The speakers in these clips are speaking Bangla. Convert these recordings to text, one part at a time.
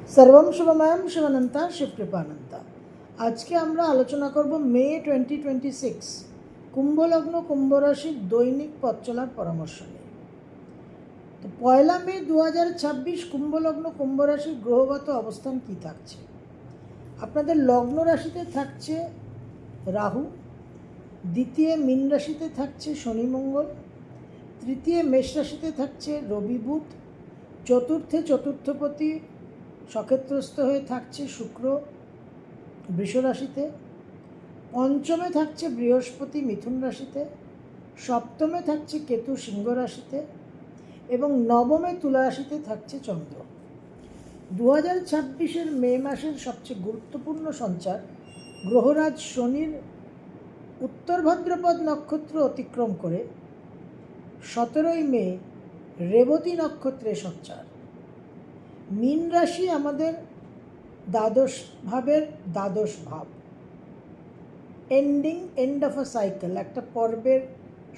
सर्वम शुभमयम शिवानंता शिवकृपानंता। আজকে আমরা আলোচনা করব মে 2026 কুম্ভলগ্ন কুম্ভ রাশির দৈনিক পথ চলার পরামর্শ নিয়ে। তো পয়লা মে 2026 কুম্ভলগ্ন কুম্ভ রাশির গ্রহগত অবস্থান কি থাকছে? আপনাদের লগ্ন রাশিতে থাকছে রাহু, দ্বিতীয় মীন রাশিতে থাকছে শনি মঙ্গল, তৃতীয় মেষ রাশিতে থাকছে রবি বুধ, চতুর্থে চতুর্থপতি সক্ষেত্রস্থ হয়ে থাকছে শুক্র বৃষ রাশিতে, পঞ্চমে থাকছে বৃহস্পতি মিথুন রাশিতে, সপ্তমে থাকছে কেতু সিংহ রাশিতে এবং নবমে তুলা রাশিতে থাকছে চন্দ্র। 2026 মে মাসের সবচেয়ে গুরুত্বপূর্ণ সঞ্চার গ্রহরাজ শনির উত্তর ভাদ্রপদ নক্ষত্র অতিক্রম করে 17 মে রেবতী নক্ষত্রে সঞ্চার। মীন রাশি আমাদের দ্বাদশ ভাবের দ্বাদশ ভাব, এন্ড অফ আ সাইকেল, একটা পর্বের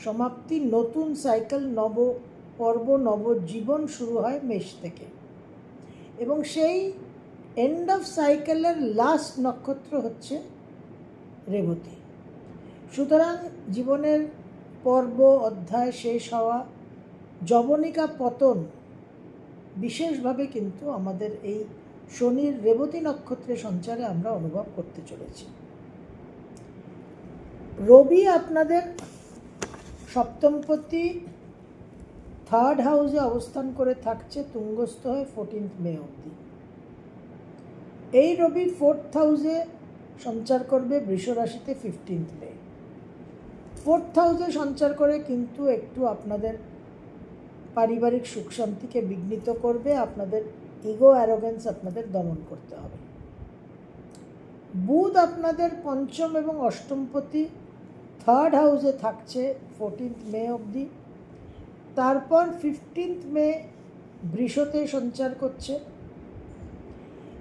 সমাপ্তি, নতুন সাইকেল, নব পর্ব, নবজীবন শুরু হয় মেষ থেকে এবং সেই এন্ড অফ সাইকেলের লাস্ট নক্ষত্র হচ্ছে রেবতী। সুতরাং জীবনের পর্ব অধ্যায় শেষ হওয়া, যবনিকা পতন বিশেষভাবে কিন্তু আমাদের এই শনির রেবতী নক্ষত্রে সঞ্চারে আমরা অনুভব করতে চলেছি। রবি আপনাদের সপ্তমপতি থার্ড হাউসে অবস্থান করে থাকছে তুঙ্গস্থ হয়ে 14 মে অবধি। এই রবি 4th হাউসে সঞ্চার করবে বৃষ রাশিতে 15 মে। 4th হাউসে সঞ্চার করে কিন্তু একটু আপনাদের পারিবারিক সুখ শান্তিকে বিঘ্নিত করবে, আপনাদের ইগো অ্যারোগেন্স আপনাদের দমন করতে হবে। বুধ আপনাদের পঞ্চম এবং অষ্টমপতি থার্ড হাউসে থাকছে 14 মে অবধি, তারপর 15 মে বৃষতে সঞ্চার করছে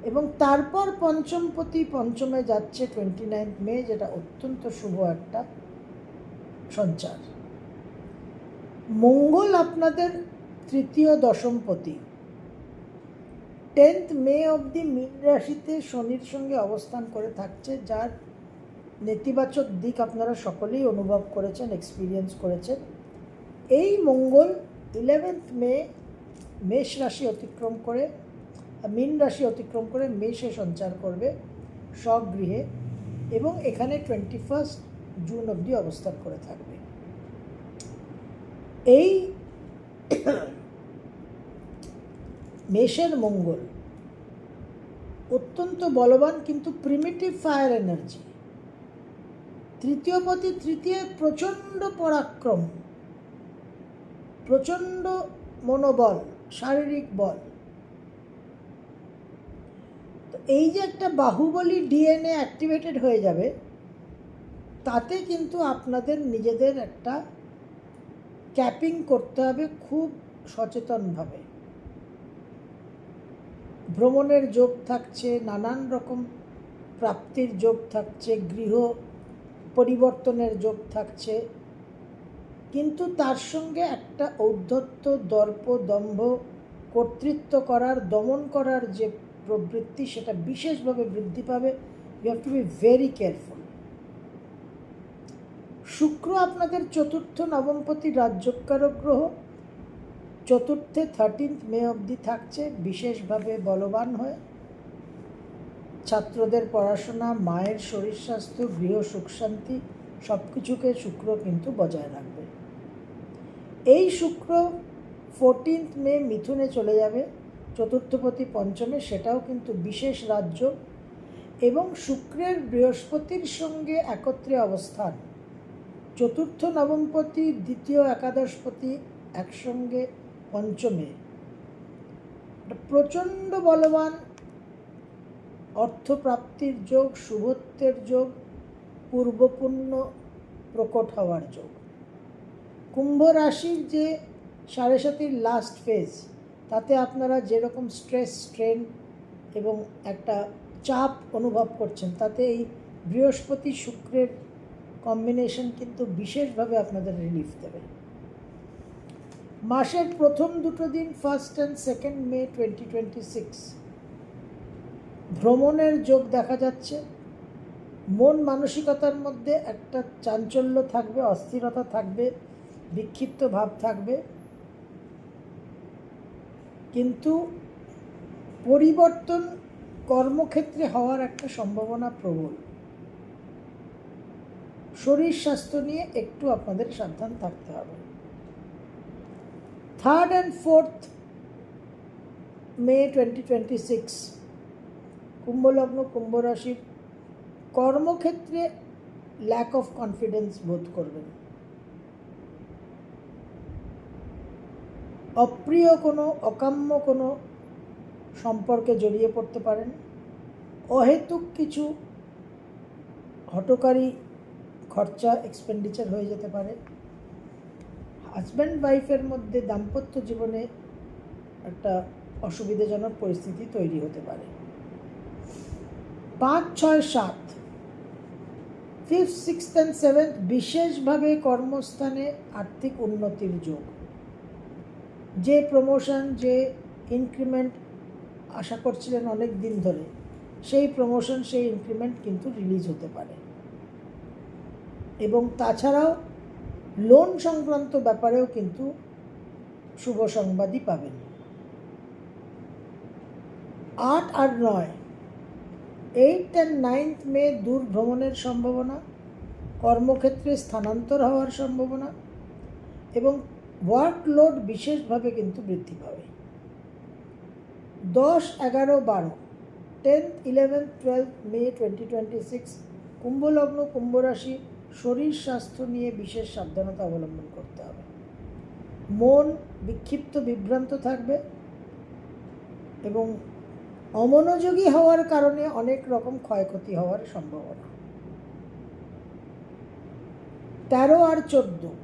এবং তারপর পঞ্চমপতি পঞ্চমে যাচ্ছে 29 মে, যেটা অত্যন্ত শুভ একটা সঞ্চার। মঙ্গল আপনাদের তৃতীয় দশমপতি 10th মে অবধি মীন রাশিতে শনির সঙ্গে অবস্থান করে থাকছে, যার নেতিবাচক দিক আপনারা সকলেই অনুভব করেছেন, এক্সপিরিয়েন্স করেছেন। এই মঙ্গল 11th মে মেষ রাশি অতিক্রম করে মীন রাশি অতিক্রম করে মেষে সঞ্চার করবে স্বগৃহে এবং এখানে 21 জুন অবধি অবস্থান করে থাকবে। এই মেষের মঙ্গল অত্যন্ত বলবান কিন্তু প্রিমিটিভ ফায়ার এনার্জি। তৃতীয়পতি তৃতীয় প্রচণ্ড পরাক্রম, প্রচণ্ড মনোবল, শারীরিক বল। তো এই যে একটা বাহুবলী ডিএনএ অ্যাক্টিভেটেড হয়ে যাবে, তাতে কিন্তু আপনাদের নিজেদের একটা ক্যাপিং করতে হবে খুব সচেতনভাবে। ভ্রমণের যোগ থাকছে, নানান রকম প্রাপ্তির যোগ থাকছে, গৃহ পরিবর্তনের যোগ থাকছে, কিন্তু তার সঙ্গে একটা ঔদ্ধত্য, দর্প, দম্ভ, কর্তৃত্ব করার, দমন করার যে প্রবৃত্তি, সেটা বিশেষভাবে বৃদ্ধি পাবে। You have to be very careful. শুক্র আপনাদের চতুর্থ নবমপতি রাজ্যকারক গ্রহ, চতুর্থে 13th মে অবধি থাকছে বিশেষভাবে বলবান হয়ে। ছাত্রদের পড়াশোনা, মায়ের শরীর স্বাস্থ্য, গৃহ সুখ শান্তি সব কিছুকে শুক্র কিন্তু বজায় রাখবে। এই শুক্র 14th মে মিথুনে চলে যাবে, চতুর্থপতি পঞ্চমে, সেটাও কিন্তু বিশেষ রাজ্য এবং শুক্রের বৃহস্পতির সঙ্গে একত্রে অবস্থান, চতুর্থ নবমপতি দ্বিতীয় একাদশপতি একসঙ্গে পঞ্চমে, প্রচণ্ড বলবান অর্থপ্রাপ্তির যোগ, শুভত্বের যোগ, পূর্বপুণ্য প্রকট হওয়ার যোগ। কুম্ভ রাশির যে 7.5 লাস্ট ফেজ, তাতে আপনারা যেরকম স্ট্রেস, স্ট্রেন এবং একটা চাপ অনুভব করছেন, তাতে এই বৃহস্পতি শুক্রের কম্বিনেশন কিন্তু বিশেষভাবে আপনাদের রিলিফ দেবে। মাসের প্রথম দুটো দিন 1st and 2nd মে 2026 ভ্রমণের যোগ দেখা যাচ্ছে। মন মানসিকতার মধ্যে একটা চাঞ্চল্য থাকবে, অস্থিরতা থাকবে, বিক্ষিপ্ত ভাব থাকবে, কিন্তু পরিবর্তন কর্মক্ষেত্রে হওয়ার একটা সম্ভাবনা প্রবল। শরীর স্বাস্থ্য নিয়ে একটু আপনাদের সাবধান থাকতে হবে। 3rd and 4th May 2026 কুম্ভলগ্ন কুম্ভ রাশির কর্মক্ষেত্রে ল্যাক অফ কনফিডেন্স বোধ করবেন। অপ্রিয় কোনো, অকাম্য কোনো সম্পর্কে জড়িয়ে পড়তে পারেন। অহেতুক কিছু হঠকারী খরচা, এক্সপেন্ডিচার হয়ে যেতে পারে। হাজব্যান্ড ওয়াইফের মধ্যে দাম্পত্য জীবনে একটা অসুবিধাজনক পরিস্থিতি তৈরি হতে পারে। 5, 6, 7, 5th, 6th and 7th বিশেষভাবে কর্মস্থানে আর্থিক উন্নতির যোগ। যে প্রমোশন, যে ইনক্রিমেন্ট আশা করছিলেন অনেক দিন ধরে, সেই প্রমোশন, সেই ইনক্রিমেন্ট কিন্তু রিলিজ হতে পারে। এবং তাছাড়াও লোন সংক্রান্ত ব্যাপারেও কিন্তু শুভ সংবাদই পাবেন। 8 আর 9, 8th and 9th মে দূর ভ্রমণের সম্ভাবনা, কর্মক্ষেত্রে স্থানান্তর হওয়ার সম্ভাবনা এবং ওয়ার্কলোড বিশেষভাবে কিন্তু বৃদ্ধি পাবে। 10, 11, 12, 10th, 11th, 12th মে 2026 কুম্ভলগ্ন কুম্ভ রাশি শরীর স্বাস্থ্য নিয়ে বিশেষ সাবধানতা অবলম্বন করতে হবে। মন বিক্ষিপ্ত, বিভ্রান্ত থাকবে এবং অমনোযোগী হওয়ার কারণে অনেক রকম ক্ষয়ক্ষতি হওয়ার সম্ভাবনা। 13 আর 14,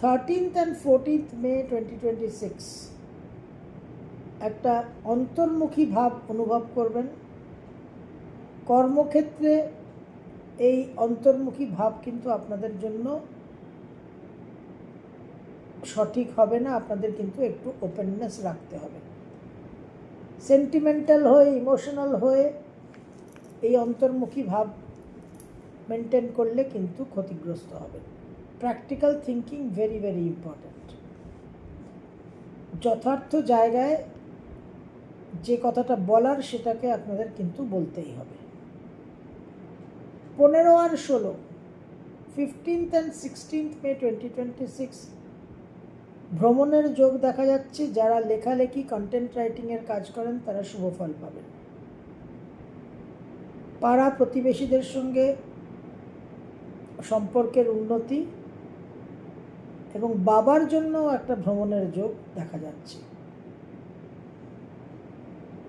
13th and 14th মে 2026 একটা অন্তর্মুখী ভাব অনুভব করবেন। কর্মক্ষেত্রে এই অন্তর্মুখী ভাব কিন্তু আপনাদের জন্য সঠিক হবে না। আপনাদের কিন্তু একটু ওপেননেস রাখতে হবে। সেন্টিমেন্টাল হয়ে, ইমোশনাল হয়ে এই অন্তর্মুখী ভাব মেনটেন করলে কিন্তু ক্ষতিগ্রস্ত হবে। Practical thinking very very important. যথার্থ জায়গায় যে কথাটা বলার সেটাকে আপনাদের কিন্তু বলতেই হবে। 15 আর 16, 15th and 16th মে 2026 ভ্রমণের যোগ দেখা যাচ্ছে। যারা লেখালেখি, কন্টেন্ট রাইটিংয়ের কাজ করেন তারা শুভ ফল পাবেন। পাড়া প্রতিবেশীদের সঙ্গে সম্পর্কের উন্নতি এবং বাবার জন্য একটা ভ্রমণের যোগ দেখা যাচ্ছে।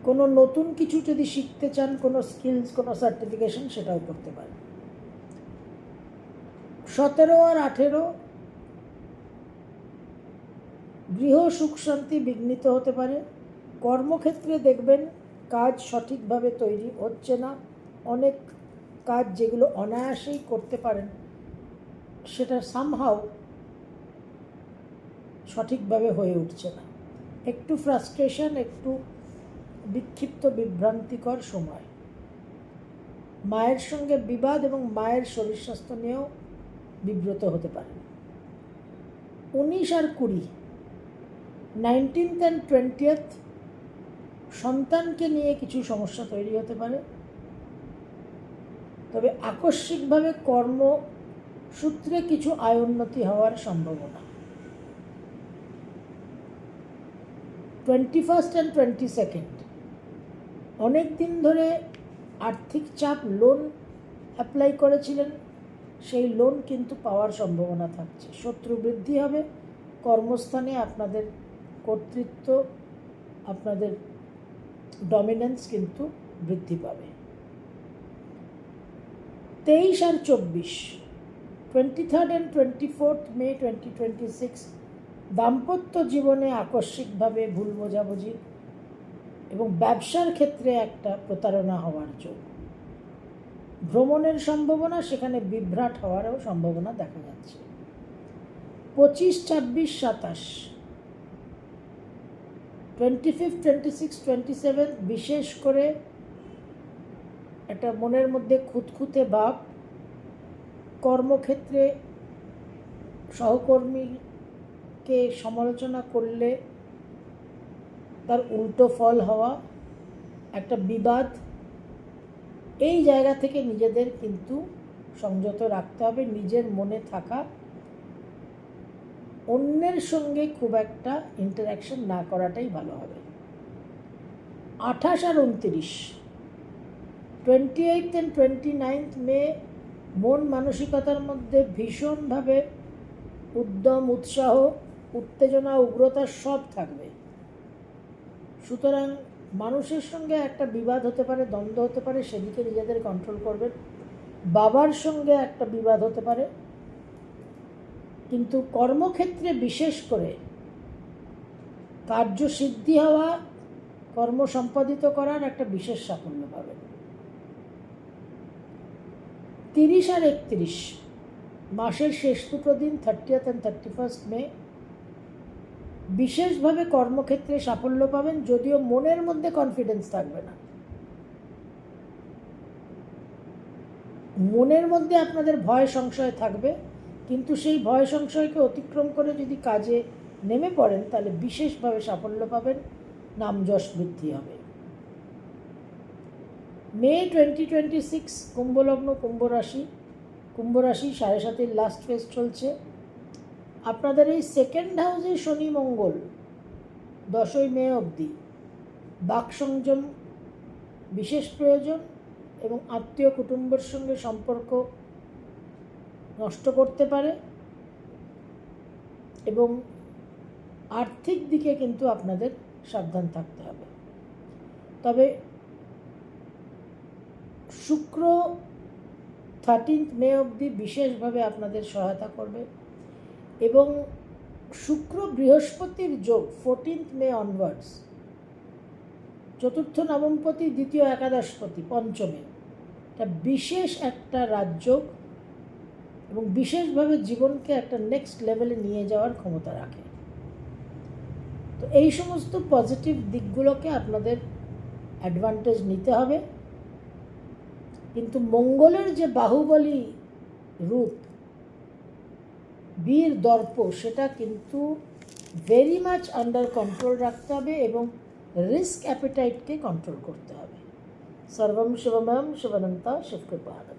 কোনো নতুন কিছু যদি শিখতে চান, কোনো স্কিলস, কোনো সার্টিফিকেশন, সেটাও করতে পারেন। 17 আর 18 গৃহ সুখ শান্তি বিঘ্নিত হতে পারে। কর্মক্ষেত্রে দেখবেন কাজ সঠিকভাবে তৈরি হচ্ছে না। অনেক কাজ যেগুলো অনায়াসেই করতে পারেন সেটা সামহাও সঠিকভাবে হয়ে উঠছে না। একটু ফ্রাস্ট্রেশন, একটু বিক্ষিপ্ত, বিভ্রান্তিকর সময়। মায়ের সঙ্গে বিবাদ এবং মায়ের শরীর স্বাস্থ্য নিয়েও বিব্রত হতে পারেন। 19 আর 20, 19th and 20th সন্তানকে নিয়ে কিছু সমস্যা তৈরি হতে পারে। তবে আকস্মিকভাবে কর্মসূত্রে কিছু আয় উন্নতি হওয়ার সম্ভাবনা। 21st and 22nd অনেক দিন ধরে আর্থিক চাপ, লোন অ্যাপ্লাই করেছিলেন, সেই লোন কিন্তু পাওয়ার সম্ভাবনা থাকছে। শত্রু বৃদ্ধি হবে। কর্মস্থানে আপনাদের কর্তৃত্ব, আপনাদের ডমিনেন্স কিন্তু বৃদ্ধি পাবে। 23 আর 24, 23rd and 24th মে 2026 দাম্পত্য জীবনে আকস্মিকভাবে ভুল বোঝাবুঝি এবং ব্যবসার ক্ষেত্রে একটা প্রতারণা হওয়ার যোগ। ভ্রমণের সম্ভাবনা, সেখানে বিভ্রাট হওয়ারও সম্ভাবনা দেখা যাচ্ছে। 25, 26, 27 25, 26, 27 বিশেষ করে একটা মনের মধ্যে খুঁতখুঁতে ভাব, কর্মক্ষেত্রে সহকর্মীকে সমালোচনা করলে তার উল্টো ফল হওয়া, একটা বিবাদ, এই জায়গা থেকে নিজেদের কিন্তু সংযত রাখতে হবে। নিজের মনে থাকা, অন্যের সঙ্গে খুব একটা ইন্টারাকশন না করাটাই ভালো হবে। 28 আর 29, 28th and 29th মে মন মানসিকতার মধ্যে ভীষণভাবে উদ্যম, উৎসাহ, উত্তেজনা, উগ্রতা সব থাকবে। সুতরাং মানুষের সঙ্গে একটা বিবাদ হতে পারে, দ্বন্দ্ব হতে পারে, সেদিকে নিজেদের কন্ট্রোল করবেন। বাবার সঙ্গে একটা বিবাদ হতে পারে, কিন্তু কর্মক্ষেত্রে বিশেষ করে কার্যসিদ্ধি হওয়া, কর্ম সম্পাদিত করার একটা বিশেষ সাফল্য পাবেন। 30 আর 31 মাসের শেষ দুটো দিন, 30th and 31st মে, বিশেষভাবে কর্মক্ষেত্রে সাফল্য পাবেন, যদিও মনের মধ্যে কনফিডেন্স থাকবে না। মনের মধ্যে আপনাদের ভয় সংশয় থাকবে, কিন্তু সেই ভয় সংশয়কে অতিক্রম করে যদি কাজে নেমে পড়েন তাহলে বিশেষভাবে সাফল্য পাবেন, নাম যশ বৃদ্ধি হবে। মে 2026 কুম্ভলগ্ন, কুম্ভ রাশি 7.5 লাস্ট ফেজ চলছে। আপনাদের এই সেকেন্ড হাউসে শনি মঙ্গল 10ই মে অবধি বাক সংযম বিশেষ প্রয়োজন, এবং আত্মীয় কুটুম্বের সঙ্গে সম্পর্ক নষ্ট করতে পারে, এবং আর্থিক দিকে কিন্তু আপনাদের সাবধান থাকতে হবে। তবে শুক্র 13th মে অবধি বিশেষভাবে আপনাদের সহায়তা করবে, এবং শুক্র বৃহস্পতির যোগ 14th মে অনওয়ার্ডস, চতুর্থ নবমপতি, দ্বিতীয় একাদশপতি, পঞ্চমে, এটা বিশেষ একটা রাজযোগ এবং বিশেষভাবে জীবনকে একটা নেক্সট লেভেলে নিয়ে যাওয়ার ক্ষমতা রাখে। তো এই সমস্ত পজিটিভ দিকগুলোকে আপনাদের অ্যাডভান্টেজ নিতে হবে, কিন্তু মঙ্গলের যে বাহুবলী রূপ, বীর দর্প, সেটা কিন্তু ভেরি মাচ আন্ডার কন্ট্রোল রাখতে হবে এবং রিস্ক অ্যাপিটাইটকে কন্ট্রোল করতে হবে। সর্বম শিবময়ম শিবানন্তা শিবকৃপাণাৎ।